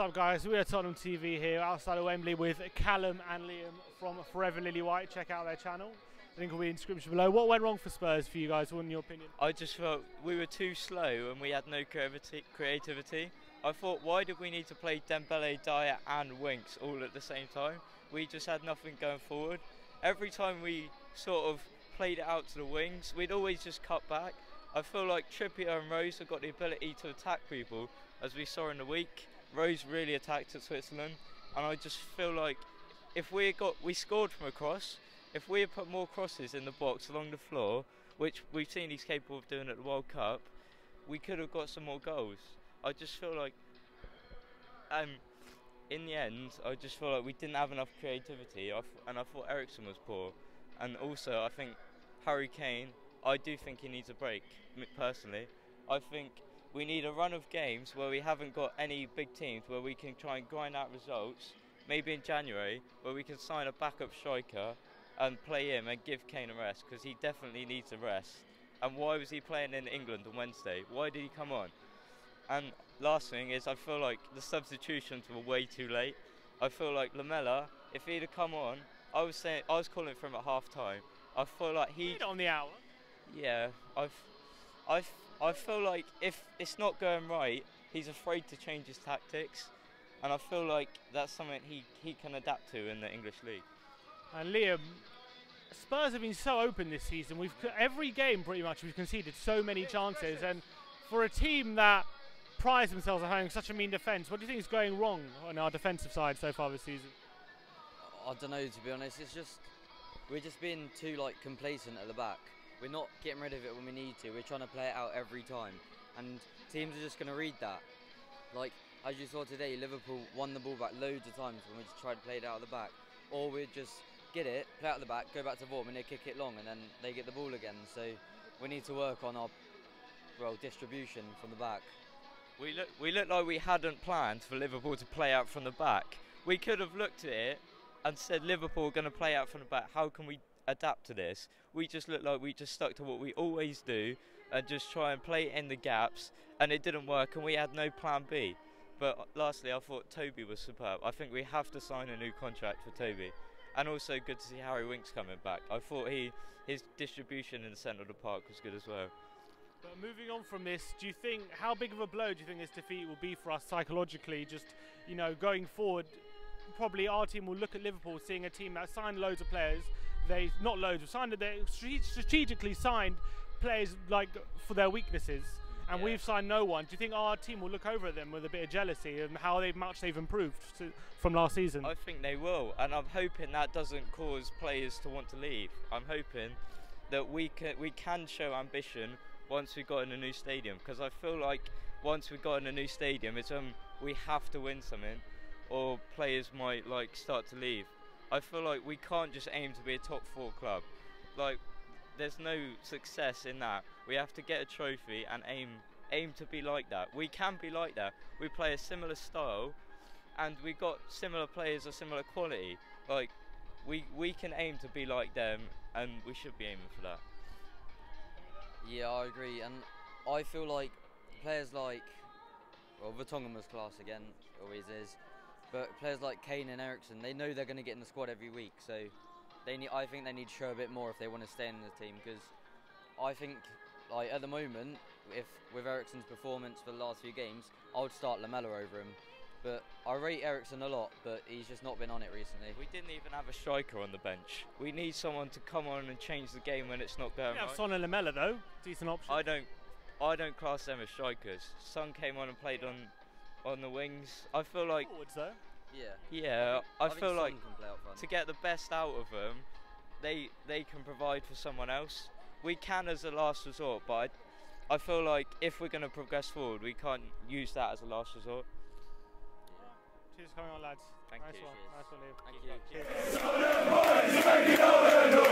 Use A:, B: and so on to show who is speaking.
A: up, guys? We are Tottenham TV here outside of Wembley with Callum and Liam from Forever Lily White. Check out their channel. The link will be in the description below. What went wrong for Spurs for you guys, in your opinion?
B: I just felt we were too slow and we had no creativity. I thought, why did we need to play Dembele, Dyer and Winks all at the same time? We just had nothing going forward. Every time we sort of played it out to the wings, we'd always just cut back. I feel like Trippier and Rose have got the ability to attack people, as we saw in the week. Rose really attacked at Switzerland, and I just feel like if we scored from a cross, if we had put more crosses in the box along the floor, which we've seen he's capable of doing at the World Cup, we could have got some more goals. I just feel like, in the end, I just feel like we didn't have enough creativity, and I thought Eriksen was poor. And also, I think Harry Kane, I do think he needs a break, personally. I think we need a run of games where we haven't got any big teams, where we can try and grind out results, maybe in January, where we can sign a backup striker and play him and give Kane a rest, because he definitely needs a rest. And why was he playing in England on Wednesday? Why did he come on? And last thing is, I feel like the substitutions were way too late. I feel like Lamela, if he'd have come on, I was calling for him at half time. I feel like he
A: on the hour.
B: Yeah, I feel like if it's not going right, he's afraid to change his tactics, and I feel like that's something he can adapt to in the English league.
A: And Liam, Spurs have been so open this season. Every game pretty much we've conceded so many chances, and for a team that prides themselves on having such a mean defence, what do you think is going wrong on our defensive side so far this season?
C: I don't know, to be honest. It's just we're just being too complacent at the back. We're not getting rid of it when we need to. We're trying to play it out every time, and teams are just going to read that. Like as you saw today, Liverpool won the ball back loads of times when we just tried to play it out of the back, or we'd just get it, play out of the back, go back to Vorm, and they kick it long, and then they get the ball again. So we need to work on our distribution from the back.
B: We look like we hadn't planned for Liverpool to play out from the back. We could have looked at it and said, Liverpool are going to play out from the back. How can we adapt to this? We just looked like we just stuck to what we always do and just try and play in the gaps, and it didn't work, and we had no plan B. But lastly, I thought Toby was superb. I think we have to sign a new contract for Toby. And also good to see Harry Winks coming back. I thought his distribution in the centre of the park was good as well.
A: But moving on from this, do you think, how big of a blow do you think this defeat will be for us psychologically? Just, going forward, probably our team will look at Liverpool, seeing a team that signed loads of players. They strategically signed players for their weaknesses, and we've signed no one. Do you think our team will look over at them with a bit of jealousy and how much they've improved from last season?
B: I think they will, and I'm hoping that doesn't cause players to want to leave. I'm hoping that we can show ambition once we got in a new stadium, because I feel like once we got in a new stadium, it's we have to win something, or players might start to leave. I feel like we can't just aim to be a top 4 club. There's no success in that. We have to get a trophy and aim to be like that. We can be like that. We play a similar style, and we got similar players of similar quality. We can aim to be like them, and we should be aiming for that.
C: Yeah, I agree, and I feel like players Vertonghen was class again, always is, but players like Kane and Eriksen, they know they're going to get in the squad every week, so I think they need to show a bit more if they want to stay in the team, because I think at the moment, with Eriksen's performance for the last few games, I would start Lamela over him. But I rate Eriksen a lot, but he's just not been on it recently.
B: We didn't even have a striker on the bench. We need someone to come on and change the game when it's not going right.
A: We have Son and Lamela though, decent option.
B: I don't class them as strikers. Son came on and played on the wings. I feel like
A: forwards though.
B: Yeah, I feel like
C: to
B: get the best out of them, they can provide for someone else. We can as a last resort, but I feel like if we're going to progress forward, we can't use that as a last resort.
A: Cheers for coming on, lads.
B: Thank you.
A: Nice one, Liam.
C: Thank you. Cheers.